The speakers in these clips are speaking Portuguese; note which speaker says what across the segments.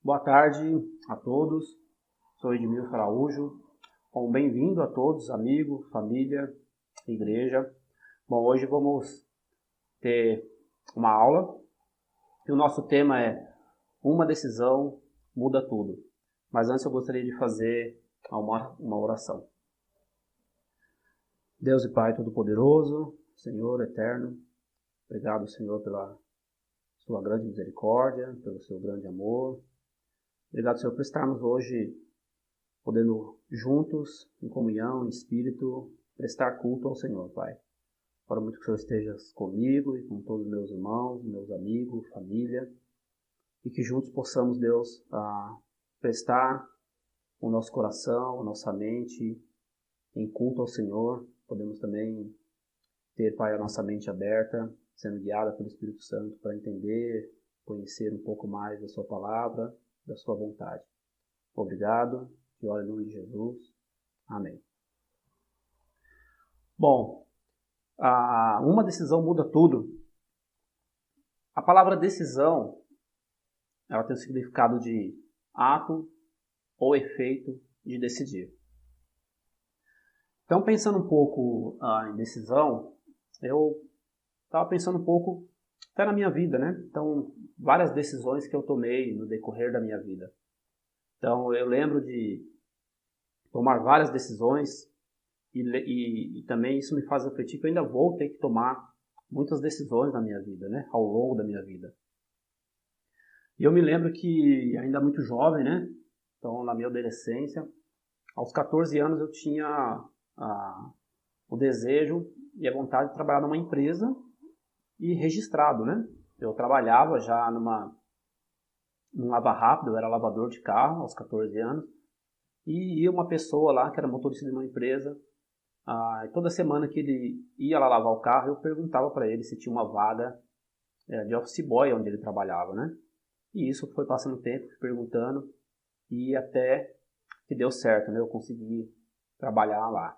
Speaker 1: Boa tarde a todos, sou Edmilson Araújo. Bom, bem-vindo a todos, amigos, família, igreja. Bom, hoje vamos ter uma aula e o nosso tema é Uma decisão muda tudo. Mas antes eu gostaria de fazer uma oração. Deus e Pai Todo-Poderoso, Senhor Eterno, obrigado, Senhor, pela sua grande misericórdia, pelo seu grande amor. Obrigado, Senhor, por estarmos hoje podendo juntos, em comunhão, em espírito, prestar culto ao Senhor, Pai. Oro muito que o Senhor esteja comigo e com todos os meus irmãos, meus amigos, família, e que juntos possamos, Deus, prestar o nosso coração, a nossa mente em culto ao Senhor. Podemos também ter, Pai, a nossa mente aberta, sendo guiada pelo Espírito Santo para entender, conhecer um pouco mais da sua palavra, da sua vontade. Obrigado, que oro em nome de Jesus. Amém. Bom, uma decisão muda tudo. A palavra decisão, ela tem o significado de ato ou efeito de decidir. Então, pensando um pouco em decisão, eu estava pensando um pouco até na minha vida, né? Então, várias decisões que eu tomei no decorrer da minha vida. Então, eu lembro de tomar várias decisões e também isso me faz refletir que eu ainda vou ter que tomar muitas decisões na minha vida, né? Ao longo da minha vida. E eu me lembro que, ainda muito jovem, né? Então, na minha adolescência, aos 14 anos eu tinha o desejo e a vontade de trabalhar numa empresa e registrado, né? Eu trabalhava já num lava-rápido, eu era lavador de carro aos 14 anos, e ia uma pessoa lá que era motorista de uma empresa, toda semana que ele ia lá lavar o carro, eu perguntava para ele se tinha uma vaga de office boy onde ele trabalhava, né? E isso foi passando o tempo, perguntando, e até que deu certo, né? Eu consegui trabalhar lá.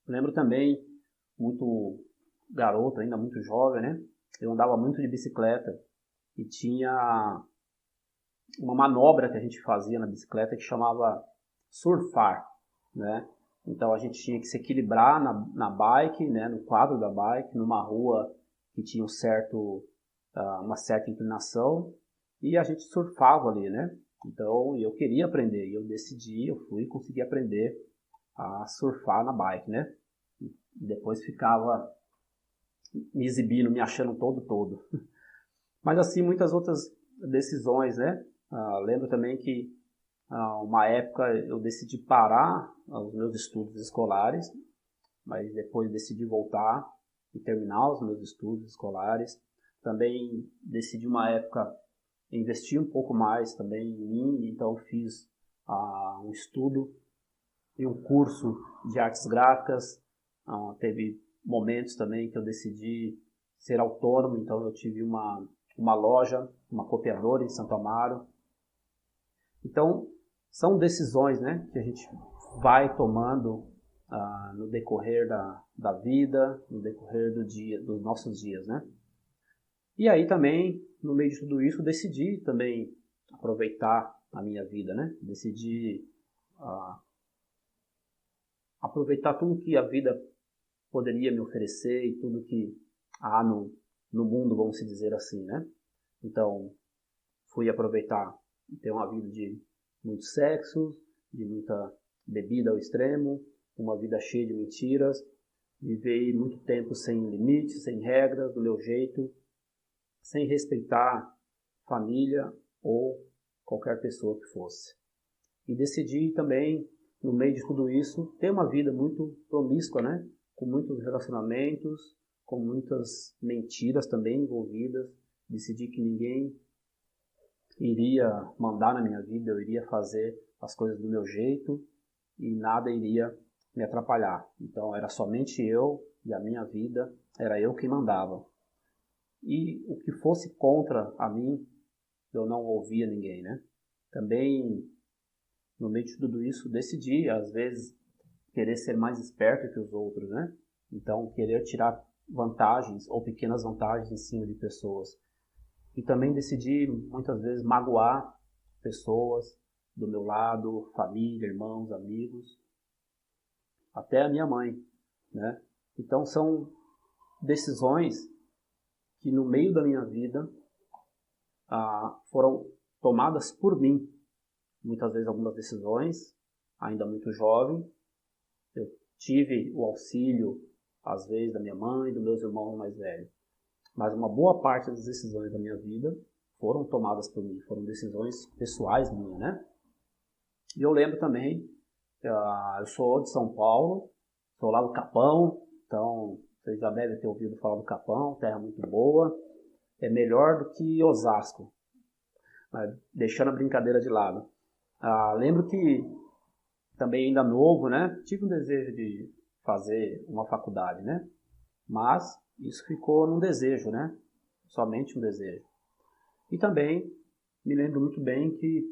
Speaker 1: Lembro também, muito garoto, ainda muito jovem, né? eu andava muito de bicicleta e tinha uma manobra que a gente fazia na bicicleta que chamava surfar, né? Então a gente tinha que se equilibrar na bike, né? No quadro da bike, numa rua que tinha uma certa inclinação, e a gente surfava ali, né? Então eu queria aprender, e eu fui e consegui aprender a surfar na bike, né? E depois ficava me exibindo, me achando todo. Mas assim, muitas outras decisões, né? Lembro também que uma época eu decidi parar os meus estudos escolares, mas depois decidi voltar e terminar os meus estudos escolares. Também decidi uma época investir um pouco mais também em mim, então fiz um estudo e um curso de artes gráficas. Teve momentos também que eu decidi ser autônomo, então eu tive uma loja, uma copiadora em Santo Amaro. Então, são decisões, né, que a gente vai tomando no decorrer da vida, no decorrer dos nossos dias, né? E aí também, no meio de tudo isso, decidi também aproveitar a minha vida, né? Decidi aproveitar tudo que a vida poderia me oferecer e tudo que há no mundo, vamos se dizer assim, né? Então, fui aproveitar e ter uma vida de muito sexo, de muita bebida ao extremo, uma vida cheia de mentiras, viver muito tempo sem limites, sem regras, do meu jeito, sem respeitar família ou qualquer pessoa que fosse. E decidi também, no meio de tudo isso, ter uma vida muito promíscua, né? Com muitos relacionamentos, com muitas mentiras também envolvidas. Decidi que ninguém iria mandar na minha vida, eu iria fazer as coisas do meu jeito e nada iria me atrapalhar. Então era somente eu e a minha vida, era eu quem mandava. E o que fosse contra a mim, eu não ouvia ninguém, né? Também, no meio de tudo isso, decidi, às vezes, querer ser mais esperto que os outros, né? Então, querer tirar vantagens ou pequenas vantagens em cima de pessoas. E também decidi, muitas vezes, magoar pessoas do meu lado, família, irmãos, amigos, até a minha mãe, né? Então, são decisões que no meio da minha vida foram tomadas por mim. Muitas vezes algumas decisões, ainda muito jovem. Eu tive o auxílio, às vezes, da minha mãe e dos meus irmãos mais velhos. Mas uma boa parte das decisões da minha vida foram tomadas por mim, foram decisões pessoais minhas, né? E eu lembro também, eu sou de São Paulo, sou lá do Capão, então vocês já devem ter ouvido falar do Capão, terra muito boa, é melhor do que Osasco, mas deixando a brincadeira de lado. Lembro que também ainda novo, né, tive um desejo de fazer uma faculdade, né, mas isso ficou num desejo, né, somente um desejo. E também me lembro muito bem que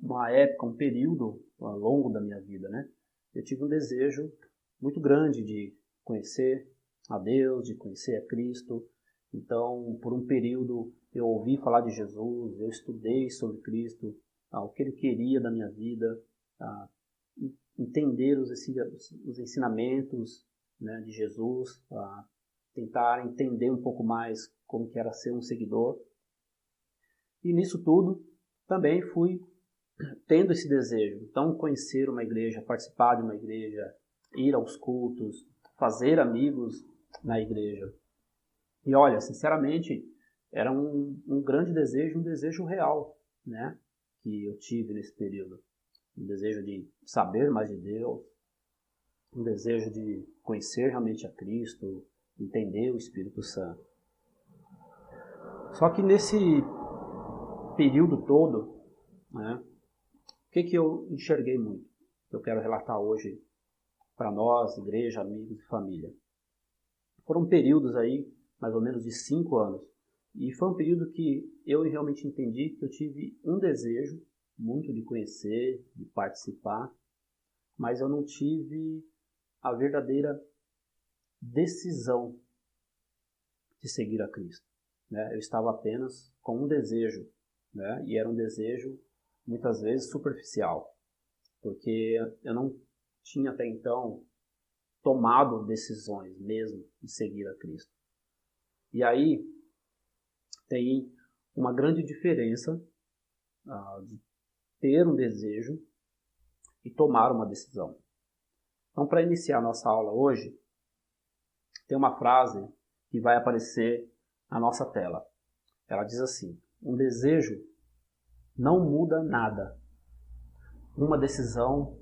Speaker 1: uma época, um período longo da minha vida, né, eu tive um desejo muito grande de conhecer a Deus, de conhecer a Cristo. Então, por um período, eu ouvi falar de Jesus, eu estudei sobre Cristo, o que Ele queria da minha vida, entender os ensinamentos, né, de Jesus, tentar entender um pouco mais como que era ser um seguidor. E nisso tudo, também fui tendo esse desejo. Então, conhecer uma igreja, participar de uma igreja, ir aos cultos, fazer amigos na igreja. E olha, sinceramente, era um grande desejo, um desejo real, né, que eu tive nesse período. Um desejo de saber mais de Deus, um desejo de conhecer realmente a Cristo, entender o Espírito Santo. Só que nesse período todo, né, o que eu enxerguei muito? Que eu quero relatar hoje para nós, igreja, amigos e família. Foram períodos aí, mais ou menos de 5 anos. E foi um período que eu realmente entendi que eu tive um desejo muito de conhecer, de participar, mas eu não tive a verdadeira decisão de de seguir a Cristo. Né? Eu estava apenas com um desejo, né? E era um desejo muitas vezes superficial, porque eu não tinha até então tomado decisões mesmo de seguir a Cristo. E aí tem uma grande diferença de ter um desejo e tomar uma decisão. Então, para iniciar nossa aula hoje, tem uma frase que vai aparecer na nossa tela. Ela diz assim: um desejo não muda nada. Uma decisão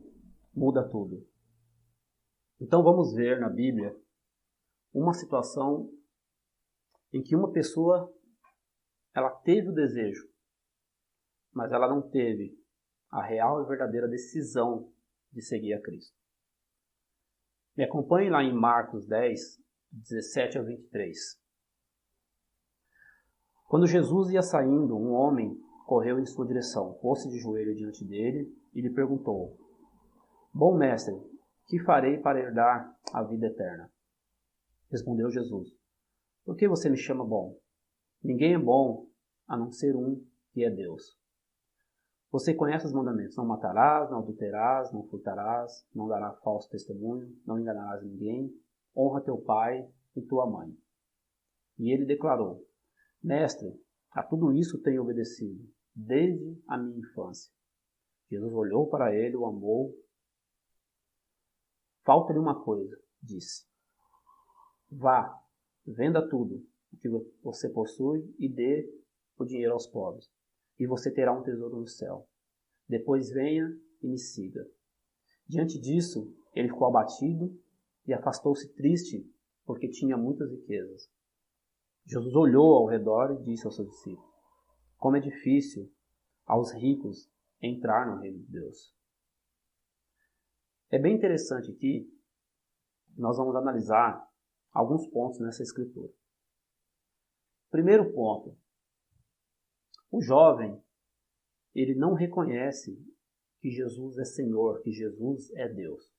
Speaker 1: muda tudo. Então vamos ver na Bíblia uma situação em que uma pessoa ela teve o desejo, mas ela não teve a real e verdadeira decisão de seguir a Cristo. Me acompanhe lá em Marcos 10, 17 a 23. Quando Jesus ia saindo, um homem correu em sua direção, pôs-se de joelho diante dele e lhe perguntou: Bom mestre, que farei para herdar a vida eterna? Respondeu Jesus: Por que você me chama bom? Ninguém é bom a não ser um, que é Deus. Você conhece os mandamentos: não matarás, não adulterarás, não furtarás, não darás falso testemunho, não enganarás ninguém, honra teu pai e tua mãe. E ele declarou: Mestre, a tudo isso tenho obedecido, desde a minha infância. Jesus olhou para ele, o amou. Falta-lhe uma coisa, disse. Vá, venda tudo o que você possui e dê o dinheiro aos pobres, e você terá um tesouro no céu. Depois venha e me siga. Diante disso, ele ficou abatido e afastou-se triste, porque tinha muitas riquezas. Jesus olhou ao redor e disse aos seus discípulos: Como é difícil aos ricos entrar no reino de Deus. É bem interessante aqui, nós vamos analisar alguns pontos nessa escritura. Primeiro ponto: o jovem, ele não reconhece que Jesus é Senhor, que Jesus é Deus.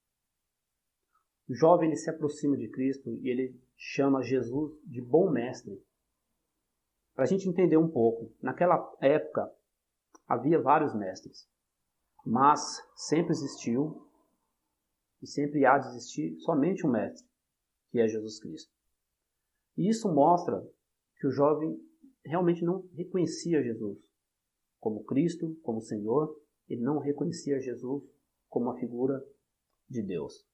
Speaker 1: O jovem, ele se aproxima de Cristo e ele chama Jesus de bom mestre. Para a gente entender um pouco, naquela época havia vários mestres, mas sempre existiu e sempre há de existir somente um mestre, que é Jesus Cristo. E isso mostra que o jovem realmente não reconhecia Jesus como Cristo, como Senhor. Ele não reconhecia Jesus como uma figura de Deus.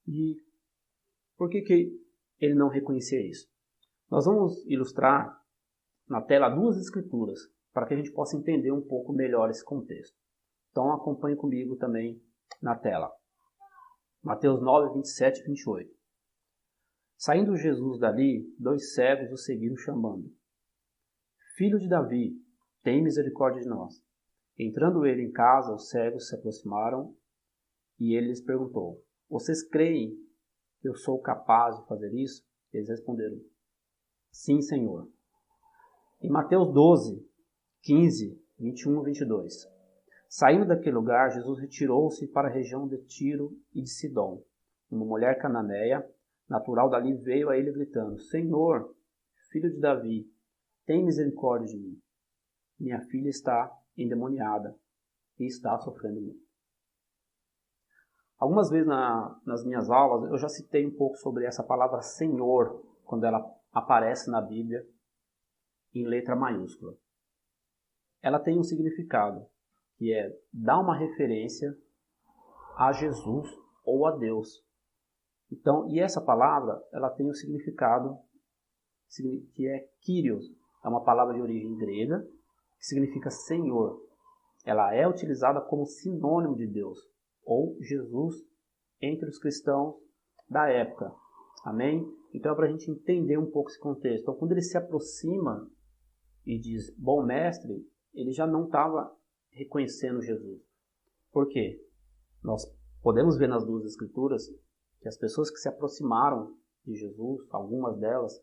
Speaker 1: E por que ele não reconhecia isso? Nós vamos ilustrar na tela duas escrituras para que a gente possa entender um pouco melhor esse contexto. Então acompanhe comigo também na tela. Mateus 9, 27 e 28. Saindo Jesus dali, 2 cegos o seguiram chamando: Filho de Davi, tem misericórdia de nós. Entrando ele em casa, os cegos se aproximaram e ele lhes perguntou: Vocês creem que eu sou capaz de fazer isso? Eles responderam: Sim, Senhor. Em Mateus 12, 15, 21 e 22. Saindo daquele lugar, Jesus retirou-se para a região de Tiro e de Sidom. Uma mulher cananeia, natural dali, veio a ele gritando: Senhor, filho de Davi, tem misericórdia de mim. Minha filha está endemoniada e está sofrendo muito. Algumas vezes nas minhas aulas eu já citei um pouco sobre essa palavra Senhor, quando ela aparece na Bíblia em letra maiúscula. Ela tem um significado, que é dar uma referência a Jesus ou a Deus. Então, e essa palavra, ela tem um significado que é Kyrios. É uma palavra de origem grega, que significa Senhor. Ela é utilizada como sinônimo de Deus, ou Jesus, entre os cristãos da época. Amém? Então é para a gente entender um pouco esse contexto. Então, quando ele se aproxima e diz bom mestre, ele já não estava reconhecendo Jesus. Por quê? Nós podemos ver nas duas escrituras que as pessoas que se aproximaram de Jesus, algumas delas,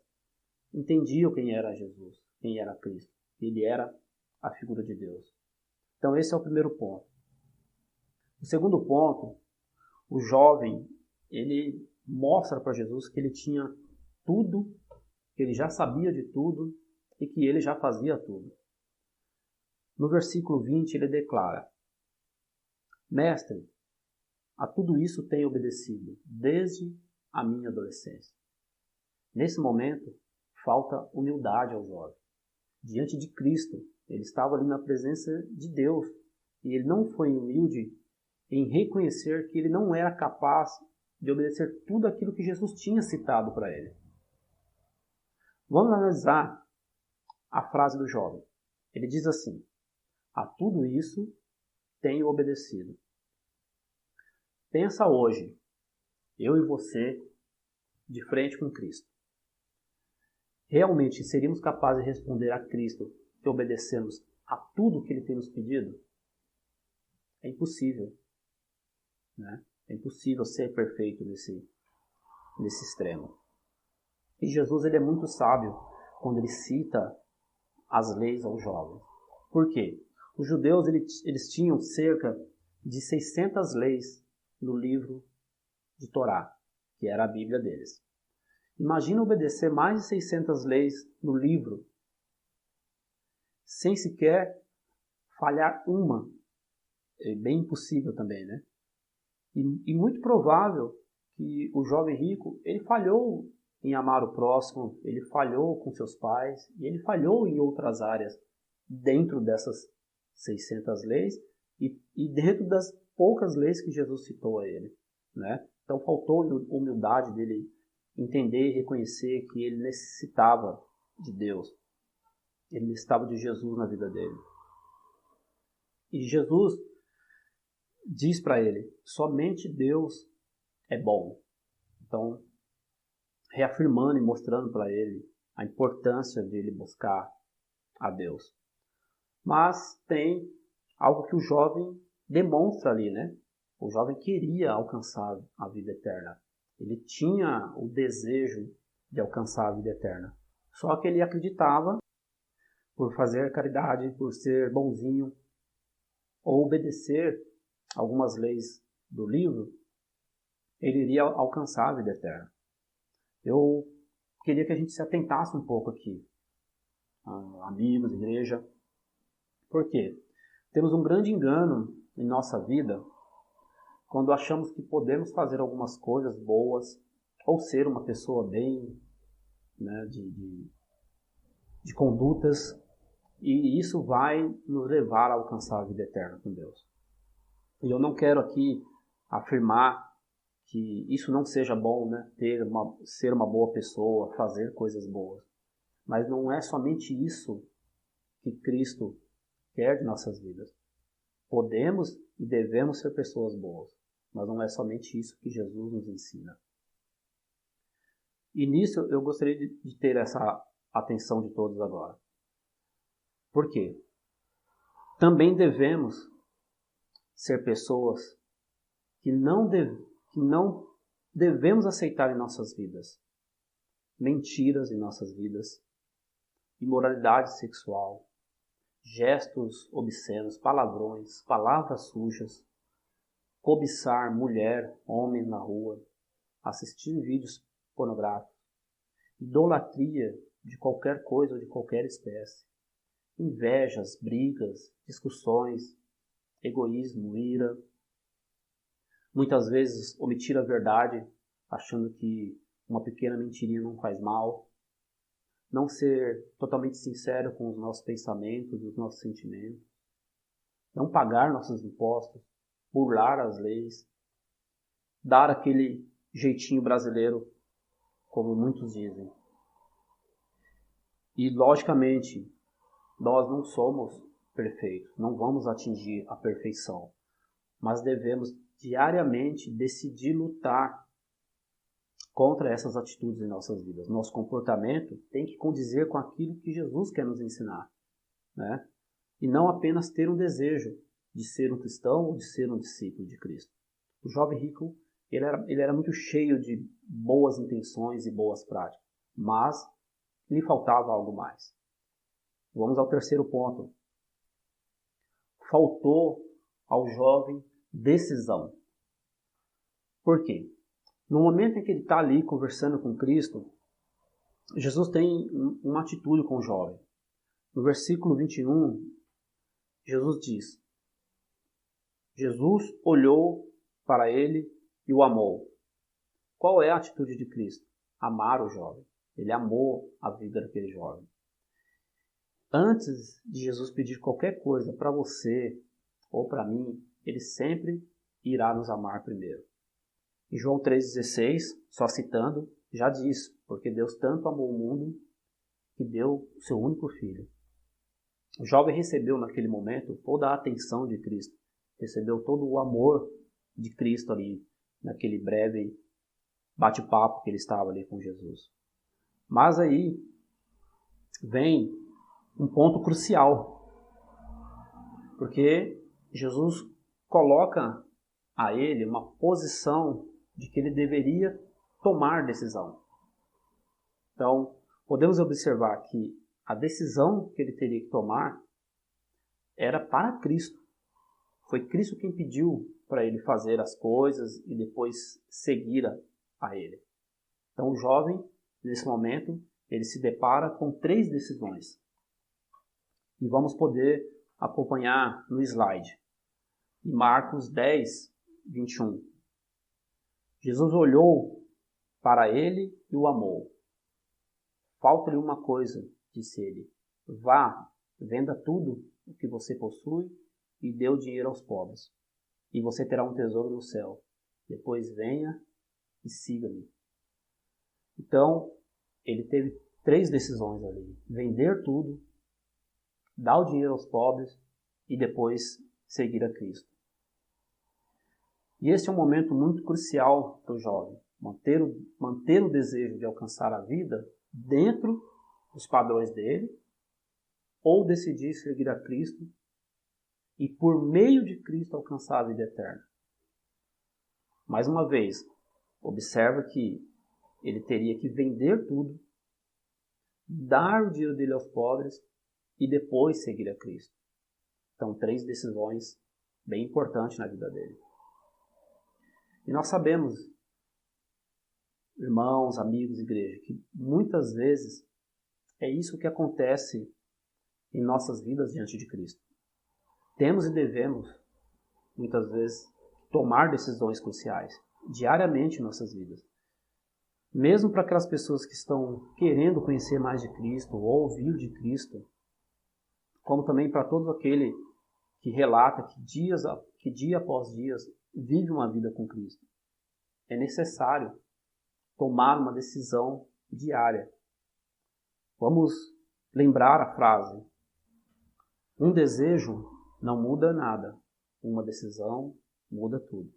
Speaker 1: entendiam quem era Jesus, quem era Cristo. Ele era a figura de Deus. Então esse é o primeiro ponto. O segundo ponto, o jovem, ele mostra para Jesus que ele tinha tudo que ele já sabia de tudo e que ele já fazia tudo. No versículo 20 ele declara: Mestre, a tudo isso tenho obedecido desde a minha adolescência. Nesse momento, falta humildade ao jovem. Diante de Cristo, ele estava ali na presença de Deus e ele não foi humilde em reconhecer que ele não era capaz de obedecer tudo aquilo que Jesus tinha citado para ele. Vamos analisar a frase do jovem. Ele diz assim: a tudo isso tenho obedecido. Pensa hoje, eu e você, de frente com Cristo. Realmente seríamos capazes de responder a Cristo que obedecemos a tudo que Ele tem nos pedido? É impossível, né? É impossível ser perfeito nesse extremo. E Jesus ele é muito sábio quando ele cita as leis aos jovens. Por quê? Os judeus eles tinham cerca de 600 leis no livro de Torá, que era a Bíblia deles. Imagina obedecer mais de 600 leis no livro, sem sequer falhar uma. É bem impossível também, né? E muito provável que o jovem rico, ele falhou em amar o próximo, ele falhou com seus pais, e ele falhou em outras áreas dentro dessas 600 leis e dentro das poucas leis que Jesus citou a ele, né? Então faltou humildade dele entender e reconhecer que ele necessitava de Deus. Ele necessitava de Jesus na vida dele. E Jesus diz para ele, somente Deus é bom. Então, reafirmando e mostrando para ele a importância de ele buscar a Deus. Mas tem algo que o jovem demonstra ali, né? O jovem queria alcançar a vida eterna. Ele tinha o desejo de alcançar a vida eterna. Só que ele acreditava, por fazer caridade, por ser bonzinho, ou obedecer algumas leis do livro, ele iria alcançar a vida eterna. Eu queria que a gente se atentasse um pouco aqui, amigos, igreja. Por quê? Temos um grande engano em nossa vida quando achamos que podemos fazer algumas coisas boas ou ser uma pessoa bem, né, de condutas, e isso vai nos levar a alcançar a vida eterna com Deus. E eu não quero aqui afirmar que isso não seja bom, né, ser uma boa pessoa, fazer coisas boas. Mas não é somente isso que Cristo quer de nossas vidas. Podemos e devemos ser pessoas boas, mas não é somente isso que Jesus nos ensina. E nisso eu gostaria de ter essa atenção de todos agora. Por quê? Também devemos ser pessoas que não devemos aceitar em nossas vidas mentiras em nossas vidas, imoralidade sexual, gestos obscenos, palavrões, palavras sujas, cobiçar mulher, homem na rua, assistir vídeos pornográficos, idolatria de qualquer coisa ou de qualquer espécie, invejas, brigas, discussões, egoísmo, ira, muitas vezes omitir a verdade, achando que uma pequena mentirinha não faz mal, não ser totalmente sincero com os nossos pensamentos, os nossos sentimentos, não pagar nossos impostos, burlar as leis, dar aquele jeitinho brasileiro, como muitos dizem. E, logicamente, nós não somos perfeitos, não vamos atingir a perfeição, mas devemos diariamente decidir lutar contra essas atitudes em nossas vidas. Nosso comportamento tem que condizer com aquilo que Jesus quer nos ensinar, né? E não apenas ter um desejo de ser um cristão ou de ser um discípulo de Cristo. O jovem rico, ele era muito cheio de boas intenções e boas práticas, mas lhe faltava algo mais. Vamos ao terceiro ponto. Faltou ao jovem decisão. Por quê? No momento em que ele está ali conversando com Cristo, Jesus tem uma atitude com o jovem. No versículo 21, Jesus diz: Jesus olhou para ele e o amou. Qual é a atitude de Cristo? Amar o jovem. Ele amou a vida daquele jovem. Antes de Jesus pedir qualquer coisa para você ou para mim, ele sempre irá nos amar primeiro. Em João 3,16, só citando, já diz: porque Deus tanto amou o mundo que deu o seu único filho. O jovem recebeu naquele momento toda a atenção de Cristo, recebeu todo o amor de Cristo ali, naquele breve bate-papo que ele estava ali com Jesus. Mas aí vem um ponto crucial, porque Jesus coloca a ele uma posição de que ele deveria tomar decisão. Então, podemos observar que a decisão que ele teria que tomar era para Cristo. Foi Cristo quem pediu para ele fazer as coisas e depois seguir a ele. Então, o jovem, nesse momento, ele se depara com 3 decisões. E vamos poder acompanhar no slide. Em Marcos 10, 21. Jesus olhou para ele e o amou. Falta-lhe uma coisa, disse ele. Vá, venda tudo o que você possui e dê o dinheiro aos pobres. E você terá um tesouro no céu. Depois venha e siga-me. Então, ele teve 3 decisões ali. Vender tudo, dar o dinheiro aos pobres e depois seguir a Cristo. E esse é um momento muito crucial para o jovem. Manter o desejo de alcançar a vida dentro dos padrões dele, ou decidir seguir a Cristo e por meio de Cristo alcançar a vida eterna. Mais uma vez, observa que ele teria que vender tudo, dar o dinheiro dele aos pobres e depois seguir a Cristo. Então, 3 decisões bem importantes na vida dele. E nós sabemos, irmãos, amigos, igreja, que muitas vezes é isso que acontece em nossas vidas diante de Cristo. Temos e devemos, muitas vezes, tomar decisões cruciais diariamente em nossas vidas. Mesmo para aquelas pessoas que estão querendo conhecer mais de Cristo ou ouvir de Cristo, como também para todo aquele que relata que dia após dia vive uma vida com Cristo. É necessário tomar uma decisão diária. Vamos lembrar a frase: um desejo não muda nada, uma decisão muda tudo.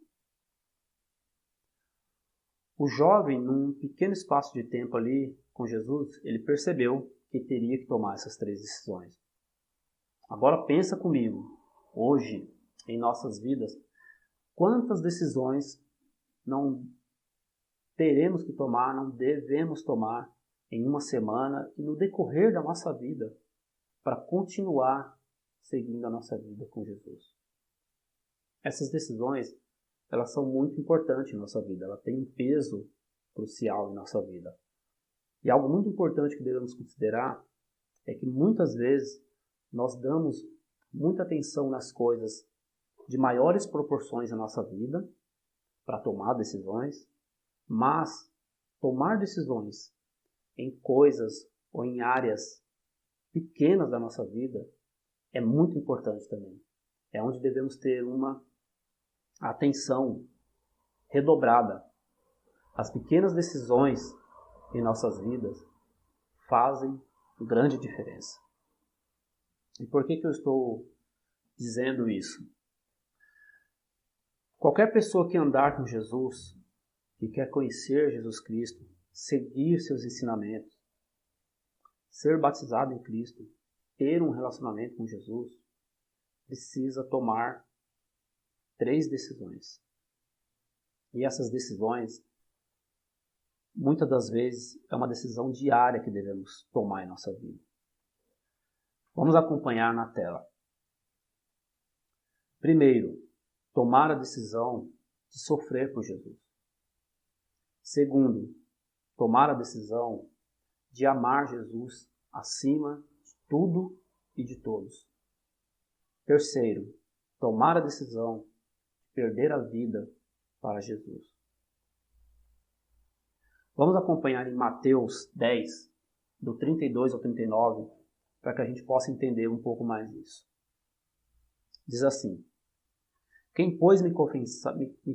Speaker 1: O jovem, num pequeno espaço de tempo ali com Jesus, ele percebeu que teria que tomar essas 3 decisões. Agora pensa comigo, hoje, em nossas vidas, quantas decisões não teremos que tomar, não devemos tomar em uma semana e no decorrer da nossa vida para continuar seguindo a nossa vida com Jesus. Essas decisões, elas são muito importantes em nossa vida, elas têm um peso crucial em nossa vida. E algo muito importante que devemos considerar é que muitas vezes nós damos muita atenção nas coisas de maiores proporções na nossa vida para tomar decisões, mas tomar decisões em coisas ou em áreas pequenas da nossa vida é muito importante também. É onde devemos ter uma atenção redobrada. As pequenas decisões em nossas vidas fazem grande diferença. E por que eu estou dizendo isso? Qualquer pessoa que andar com Jesus, que quer conhecer Jesus Cristo, seguir seus ensinamentos, ser batizado em Cristo, ter um relacionamento com Jesus, precisa tomar 3 decisões. E essas decisões, muitas das vezes, é uma decisão diária que devemos tomar em nossa vida. Vamos acompanhar na tela. Primeiro, tomar a decisão de sofrer por Jesus. Segundo, tomar a decisão de amar Jesus acima de tudo e de todos. Terceiro, tomar a decisão de perder a vida para Jesus. Vamos acompanhar em Mateus 10, do 32 ao 39, para que a gente possa entender um pouco mais disso. Diz assim: Quem, pois, me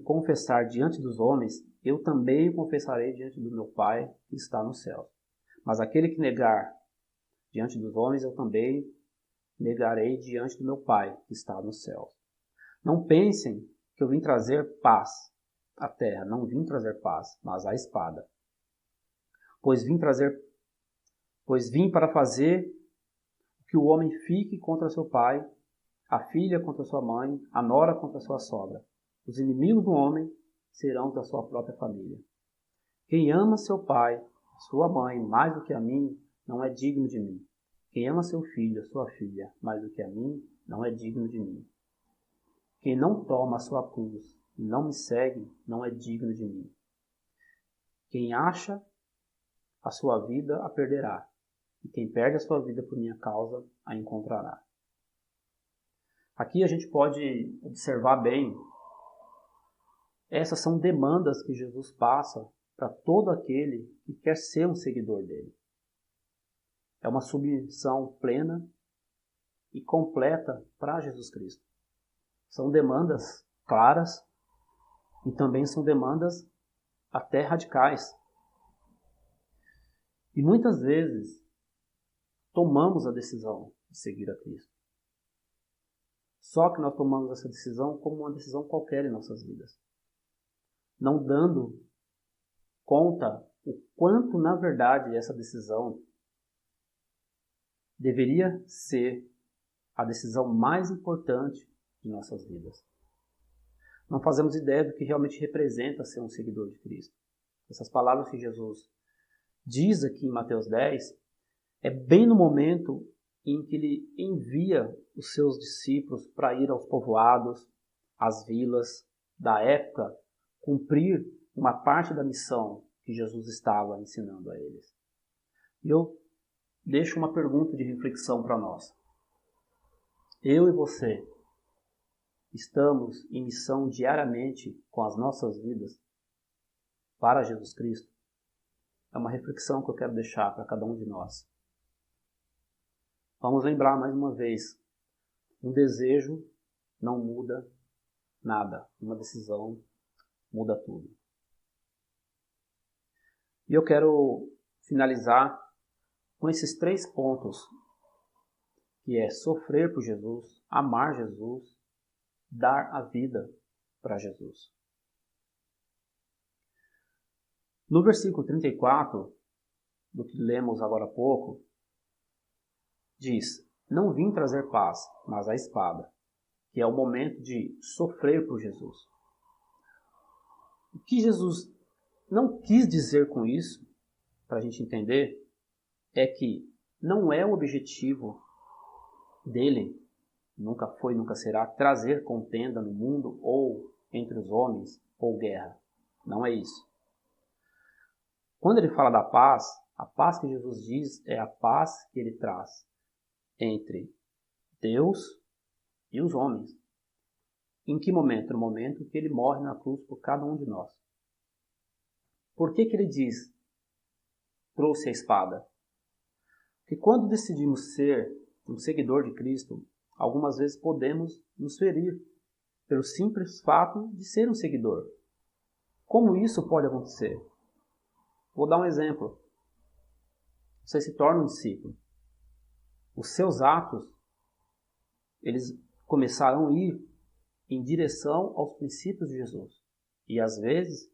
Speaker 1: confessar diante dos homens, eu também o confessarei diante do meu Pai que está no céu. Mas aquele que negar diante dos homens, eu também negarei diante do meu Pai que está no céu. Não pensem que eu vim trazer paz à terra. Não vim trazer paz, mas a espada. Pois vim para fazer que o homem fique contra seu pai, a filha contra sua mãe, a nora contra sua sogra. Os inimigos do homem serão da sua própria família. Quem ama seu pai, sua mãe, mais do que a mim, não é digno de mim. Quem ama seu filho, sua filha, mais do que a mim, não é digno de mim. Quem não toma a sua cruz e não me segue, não é digno de mim. Quem acha a sua vida, a perderá. E quem perde a sua vida por minha causa, a encontrará. Aqui a gente pode observar bem, essas são demandas que Jesus passa para todo aquele que quer ser um seguidor dele. É uma submissão plena e completa para Jesus Cristo. São demandas claras e também são demandas até radicais. E muitas vezes tomamos a decisão de seguir a Cristo. Só que nós tomamos essa decisão como uma decisão qualquer em nossas vidas. Não dando conta o quanto, na verdade, essa decisão deveria ser a decisão mais importante de nossas vidas. Não fazemos ideia do que realmente representa ser um seguidor de Cristo. Essas palavras que Jesus diz aqui em Mateus 10, é bem no momento em que ele envia os seus discípulos para ir aos povoados, às vilas da época, cumprir uma parte da missão que Jesus estava ensinando a eles. E eu deixo uma pergunta de reflexão para nós. Eu e você estamos em missão diariamente com as nossas vidas para Jesus Cristo? É uma reflexão que eu quero deixar para cada um de nós. Vamos lembrar mais uma vez, um desejo não muda nada, uma decisão muda tudo. E eu quero finalizar com esses 3 pontos, que é sofrer por Jesus, amar Jesus, dar a vida para Jesus. No versículo 34, do que lemos agora há pouco, diz: Não vim trazer paz, mas a espada, que é o momento de sofrer por Jesus. O que Jesus não quis dizer com isso, para a gente entender, é que não é o objetivo dele, nunca foi, nunca será, trazer contenda no mundo ou entre os homens ou guerra. Não é isso. Quando ele fala da paz, a paz que Jesus diz é a paz que ele traz entre Deus e os homens. Em que momento? No momento que ele morre na cruz por cada um de nós. Por que ele diz, trouxe a espada? Porque quando decidimos ser um seguidor de Cristo, algumas vezes podemos nos ferir pelo simples fato de ser um seguidor. Como isso pode acontecer? Vou dar um exemplo. Você se torna um discípulo. Os seus atos, eles começarão a ir em direção aos princípios de Jesus. E às vezes,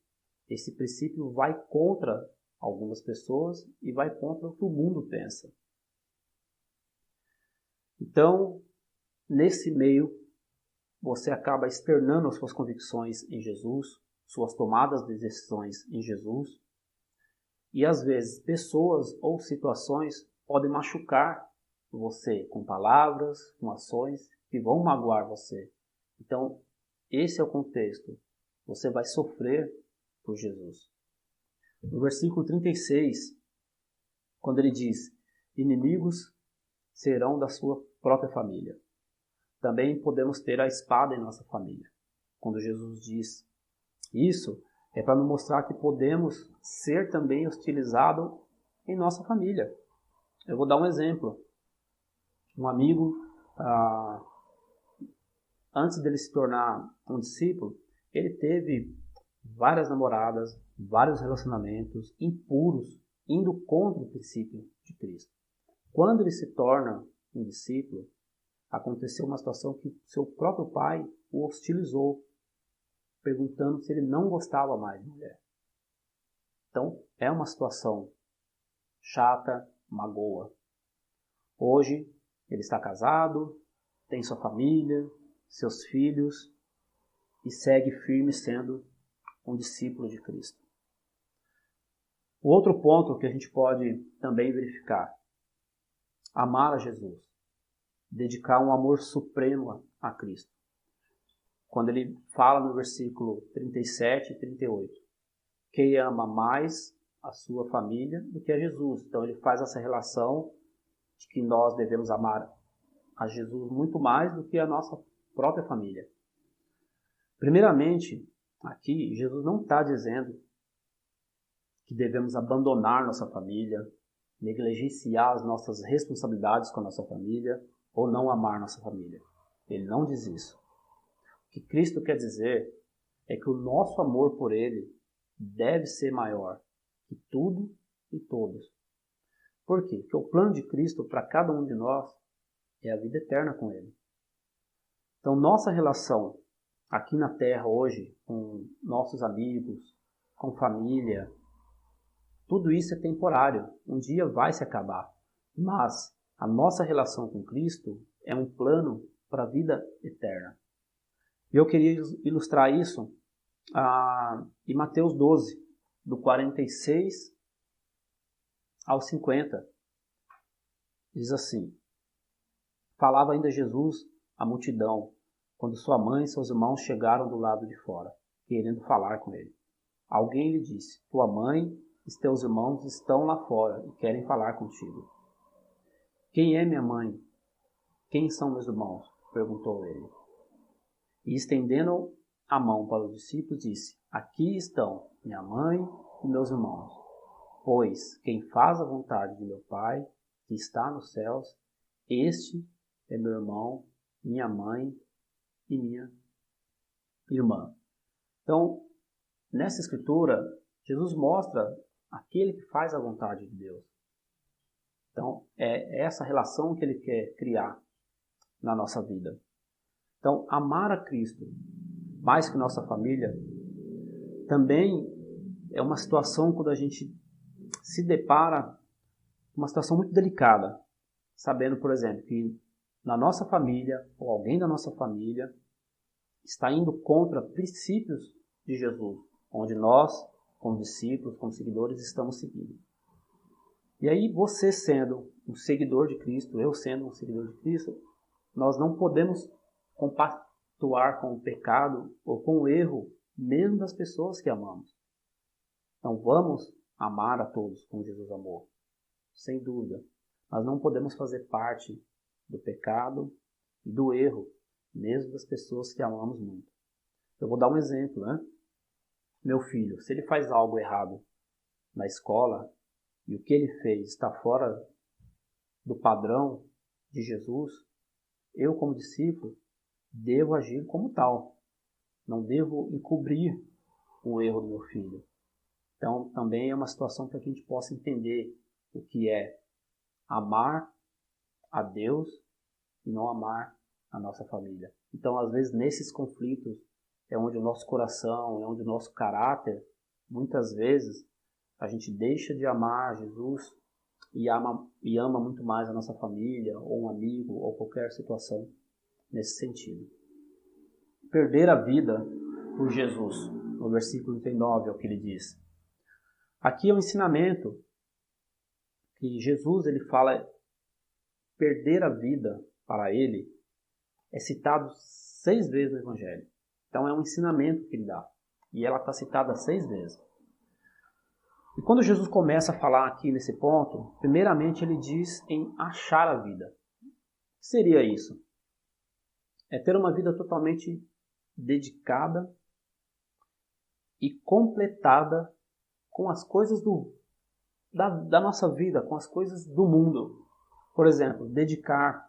Speaker 1: esse princípio vai contra algumas pessoas e vai contra o que o mundo pensa. Então, nesse meio, você acaba externando as suas convicções em Jesus, suas tomadas de decisões em Jesus, e às vezes pessoas ou situações podem machucar você com palavras, com ações que vão magoar você. Então, esse é o contexto. Você vai sofrer por Jesus. No versículo 36, quando ele diz: inimigos serão da sua própria família. Também podemos ter a espada em nossa família. Quando Jesus diz isso, é para nos mostrar que podemos ser também hostilizados em nossa família. Eu vou dar um exemplo. Um amigo, antes dele se tornar um discípulo, ele teve várias namoradas, vários relacionamentos impuros, indo contra o princípio de Cristo. Quando ele se torna um discípulo, aconteceu uma situação que seu próprio pai o hostilizou, perguntando se ele não gostava mais de mulher. Então, é uma situação chata, magoa. Hoje, ele está casado, tem sua família, seus filhos e segue firme sendo um discípulo de Cristo. O outro ponto que a gente pode também verificar: amar a Jesus, dedicar um amor supremo a Cristo. Quando ele fala no versículo 37 e 38, quem ama mais a sua família do que a Jesus. Então ele faz essa relação de que nós devemos amar a Jesus muito mais do que a nossa própria família. Primeiramente, aqui Jesus não está dizendo que devemos abandonar nossa família, negligenciar as nossas responsabilidades com a nossa família ou não amar nossa família. Ele não diz isso. O que Cristo quer dizer é que o nosso amor por Ele deve ser maior que tudo e todos. Por quê? Porque o plano de Cristo para cada um de nós é a vida eterna com Ele. Então, nossa relação aqui na Terra hoje, com nossos amigos, com família, tudo isso é temporário. Um dia vai se acabar. Mas a nossa relação com Cristo é um plano para a vida eterna. E eu queria ilustrar isso em Mateus 12, do 46 ao 50. Diz assim: falava ainda Jesus à multidão, quando sua mãe e seus irmãos chegaram do lado de fora, querendo falar com ele. Alguém lhe disse: tua mãe e teus irmãos estão lá fora e querem falar contigo. Quem é minha mãe? Quem são meus irmãos? Perguntou ele. E estendendo a mão para os discípulos, disse: aqui estão minha mãe e meus irmãos. Pois quem faz a vontade de meu Pai, que está nos céus, este é meu irmão, minha mãe e minha irmã. Então, nessa escritura, Jesus mostra aquele que faz a vontade de Deus. Então, é essa relação que ele quer criar na nossa vida. Então, amar a Cristo mais que nossa família também é uma situação quando a gente se depara com uma situação muito delicada, sabendo, por exemplo, que na nossa família ou alguém da nossa família está indo contra princípios de Jesus, onde nós, como discípulos, como seguidores, estamos seguindo. E aí, você sendo um seguidor de Cristo, eu sendo um seguidor de Cristo, nós não podemos compactuar com o pecado ou com o erro, mesmo das pessoas que amamos. Então, vamos amar a todos como Jesus amou, sem dúvida. Mas não podemos fazer parte do pecado e do erro, mesmo das pessoas que amamos muito. Eu vou dar um exemplo, né? Meu filho, se ele faz algo errado na escola e o que ele fez está fora do padrão de Jesus, eu, como discípulo, devo agir como tal. Não devo encobrir o erro do meu filho. Então, também é uma situação para que a gente possa entender o que é amar a Deus e não amar a nossa família. Então, às vezes, nesses conflitos, é onde o nosso coração, é onde o nosso caráter, muitas vezes, a gente deixa de amar Jesus e ama muito mais a nossa família, ou um amigo, ou qualquer situação nesse sentido. Perder a vida por Jesus. No versículo 39 é o que ele diz. Aqui é um ensinamento que Jesus ele fala, perder a vida para ele é citado 6 vezes no Evangelho. Então é um ensinamento que ele dá. E ela está citada 6 vezes. E quando Jesus começa a falar aqui nesse ponto, primeiramente ele diz em achar a vida. O que seria isso? É ter uma vida totalmente dedicada e completada com as coisas da nossa vida, com as coisas do mundo. Por exemplo, dedicar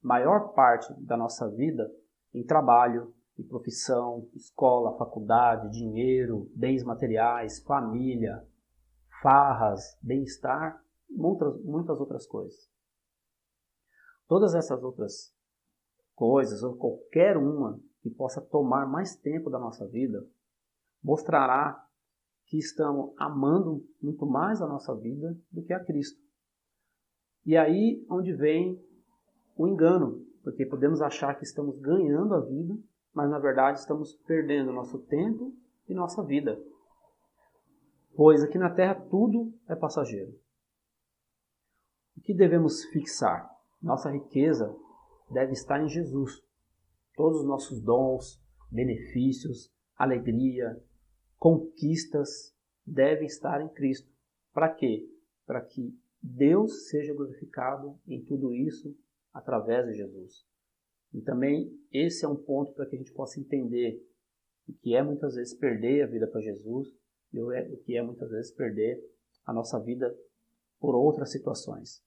Speaker 1: maior parte da nossa vida em trabalho, em profissão, escola, faculdade, dinheiro, bens materiais, família, farras, bem-estar e muitas outras coisas. Todas essas outras coisas, ou qualquer uma que possa tomar mais tempo da nossa vida, mostrará que estamos amando muito mais a nossa vida do que a Cristo. E aí onde vem o engano, porque podemos achar que estamos ganhando a vida, mas na verdade estamos perdendo nosso tempo e nossa vida. Pois aqui na Terra tudo é passageiro. O que devemos fixar? Nossa riqueza deve estar em Jesus. Todos os nossos dons, benefícios, alegria, conquistas devem estar em Cristo. Para quê? Para que Deus seja glorificado em tudo isso através de Jesus. E também esse é um ponto para que a gente possa entender o que é muitas vezes perder a vida para Jesus e o que é muitas vezes perder a nossa vida por outras situações.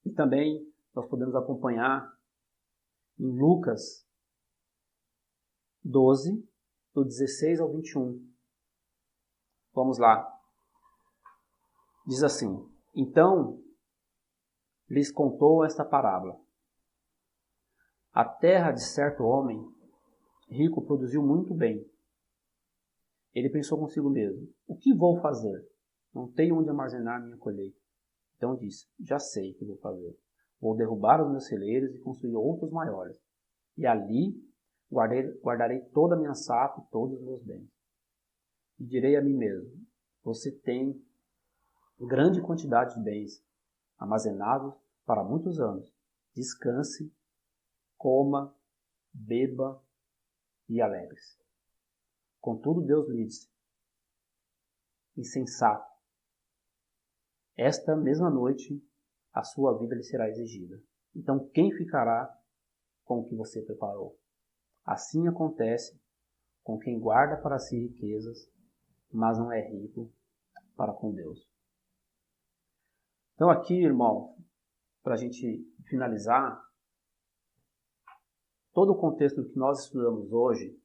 Speaker 1: E também nós podemos acompanhar em Lucas 12, do 16 ao 21. Vamos lá. Diz assim: Então lhes contou esta parábola. A terra de certo homem rico produziu muito bem. Ele pensou consigo mesmo: o que vou fazer? Não tenho onde armazenar minha colheita. Então disse: já sei o que vou fazer. Vou derrubar os meus celeiros e construir outros maiores. E ali guardarei toda a minha safra e todos os meus bens. E direi a mim mesmo: você tem grande quantidade de bens armazenados para muitos anos. Descanse, coma, beba e alegre-se. Contudo, Deus lhe disse: insensato, esta mesma noite a sua vida lhe será exigida. Então quem ficará com o que você preparou? Assim acontece com quem guarda para si riquezas, mas não é rico para com Deus. Então aqui, irmão, para a gente finalizar, todo o contexto que nós estudamos hoje,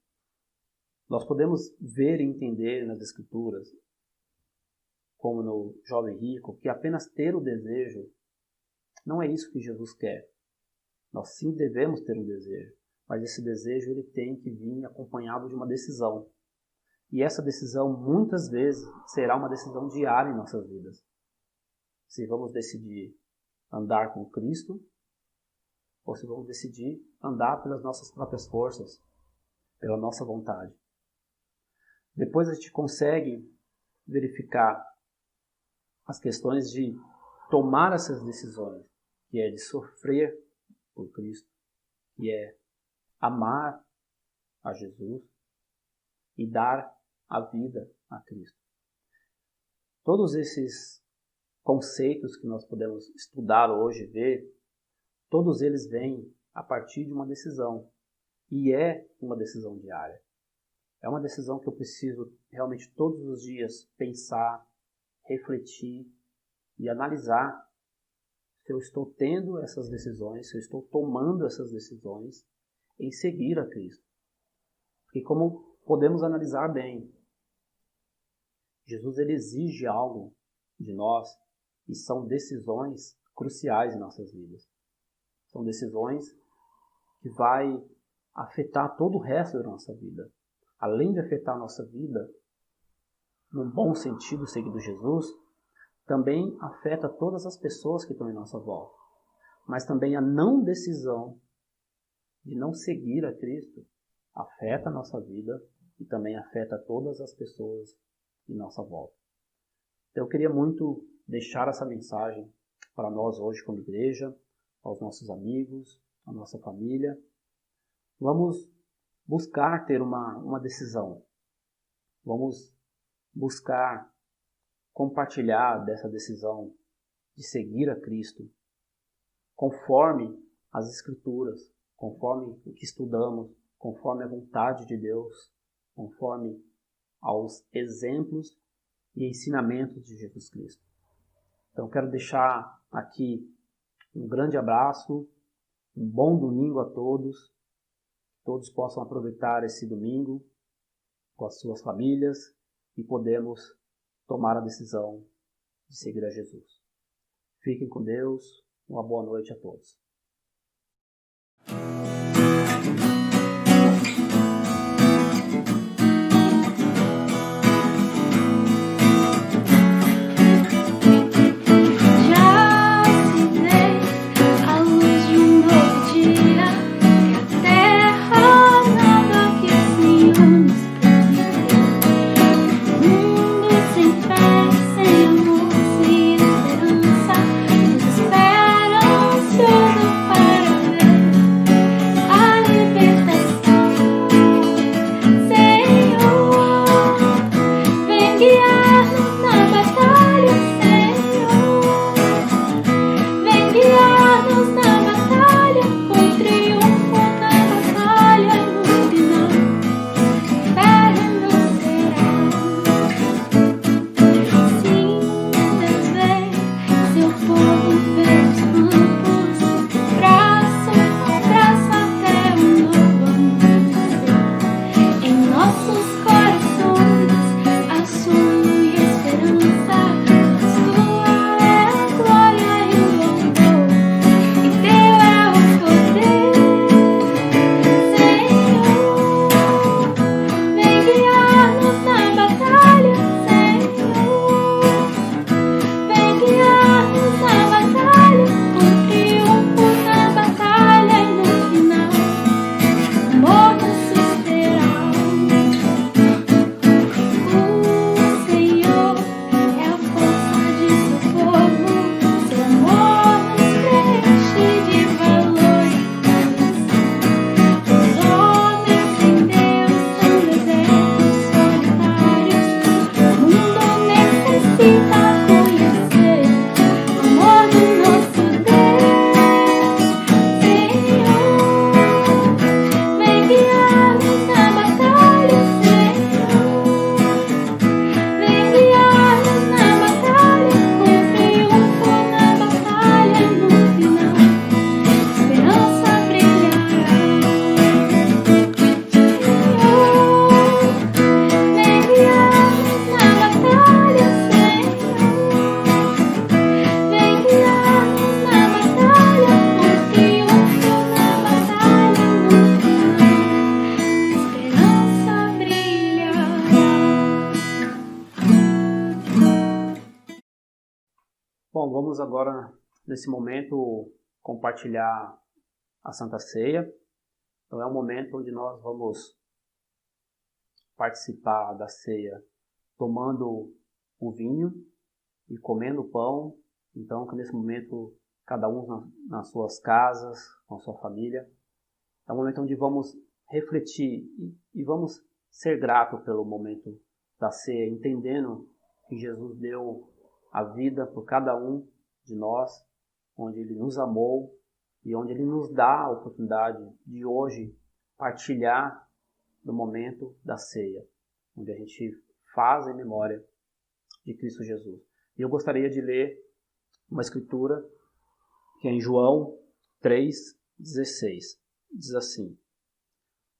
Speaker 1: nós podemos ver e entender nas Escrituras, como no jovem rico, que apenas ter o desejo não é isso que Jesus quer. Nós sim devemos ter um desejo, mas esse desejo ele tem que vir acompanhado de uma decisão. E essa decisão muitas vezes será uma decisão diária em nossas vidas. Se vamos decidir andar com Cristo, ou se vamos decidir andar pelas nossas próprias forças, pela nossa vontade. Depois a gente consegue verificar as questões de tomar essas decisões, que é de sofrer por Cristo, que é amar a Jesus e dar a vida a Cristo. Todos esses conceitos que nós podemos estudar hoje, ver, todos eles vêm a partir de uma decisão. E é uma decisão diária. É uma decisão que eu preciso realmente todos os dias pensar, refletir e analisar se eu estou tendo essas decisões, se eu estou tomando essas decisões em seguir a Cristo. Porque como podemos analisar bem, Jesus ele exige algo de nós e são decisões cruciais em nossas vidas. São decisões que vai afetar todo o resto da nossa vida. Além de afetar a nossa vida, num bom sentido, seguindo Jesus, também afeta todas as pessoas que estão em nossa volta. Mas também a não decisão de não seguir a Cristo afeta a nossa vida e também afeta todas as pessoas em nossa volta. Então eu queria muito deixar essa mensagem para nós hoje como igreja, aos nossos amigos, à nossa família. Vamos buscar ter uma decisão. Vamos buscar compartilhar dessa decisão de seguir a Cristo conforme as Escrituras, conforme o que estudamos, conforme a vontade de Deus, conforme aos exemplos e ensinamentos de Jesus Cristo. Então quero deixar aqui um grande abraço, um bom domingo a todos. Todos possam aproveitar esse domingo com as suas famílias e podemos tomar a decisão de seguir a Jesus. Fiquem com Deus. Uma boa noite a todos. Bom, vamos agora, nesse momento, compartilhar a Santa Ceia. Então é um momento onde nós vamos participar da ceia tomando o vinho e comendo o pão. Então, que nesse momento, cada um nas suas casas, com a sua família, é um momento onde vamos refletir e vamos ser gratos pelo momento da ceia, entendendo que Jesus deu a vida por cada um de nós, onde Ele nos amou e onde Ele nos dá a oportunidade de hoje partilhar do momento da ceia, onde a gente faz em memória de Cristo Jesus. E eu gostaria de ler uma escritura que é em João 3,16. Diz assim: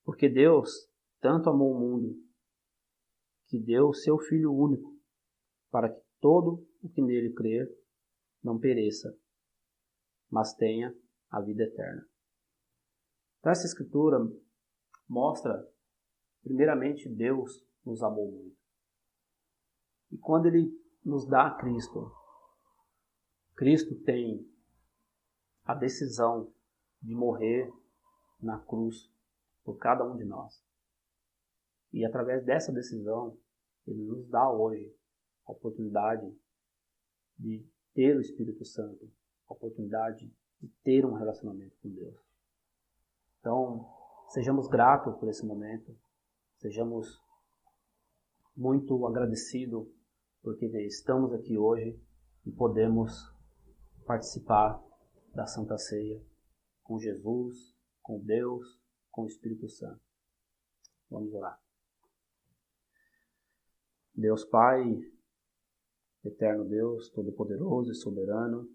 Speaker 1: porque Deus tanto amou o mundo que deu o seu Filho único, para que todo o que nele crer não pereça, mas tenha a vida eterna. Então essa escritura mostra, primeiramente, Deus nos amou muito. E quando Ele nos dá a Cristo, Cristo tem a decisão de morrer na cruz por cada um de nós. E através dessa decisão, Ele nos dá hoje a oportunidade de ter o Espírito Santo, a oportunidade de ter um relacionamento com Deus. Então, sejamos gratos por esse momento, sejamos muito agradecidos porque estamos aqui hoje e podemos participar da Santa Ceia com Jesus, com Deus, com o Espírito Santo. Vamos orar. Deus Pai, eterno Deus, todo-poderoso e soberano,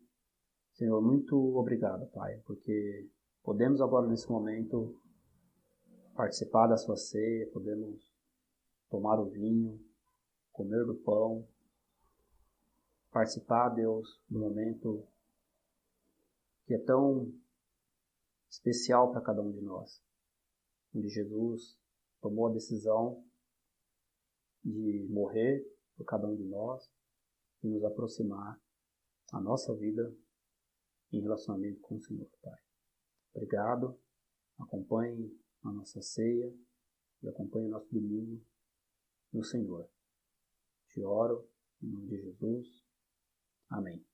Speaker 1: Senhor, muito obrigado, Pai, porque podemos agora nesse momento participar da sua ceia, podemos tomar o vinho, comer do pão, participar, Deus, do momento que é tão especial para cada um de nós, onde Jesus tomou a decisão de morrer por cada um de nós e nos aproximar a nossa vida em relacionamento com o Senhor, Pai. Obrigado, acompanhe a nossa ceia e acompanhe o nosso domingo no Senhor. Te oro em nome de Jesus. Amém.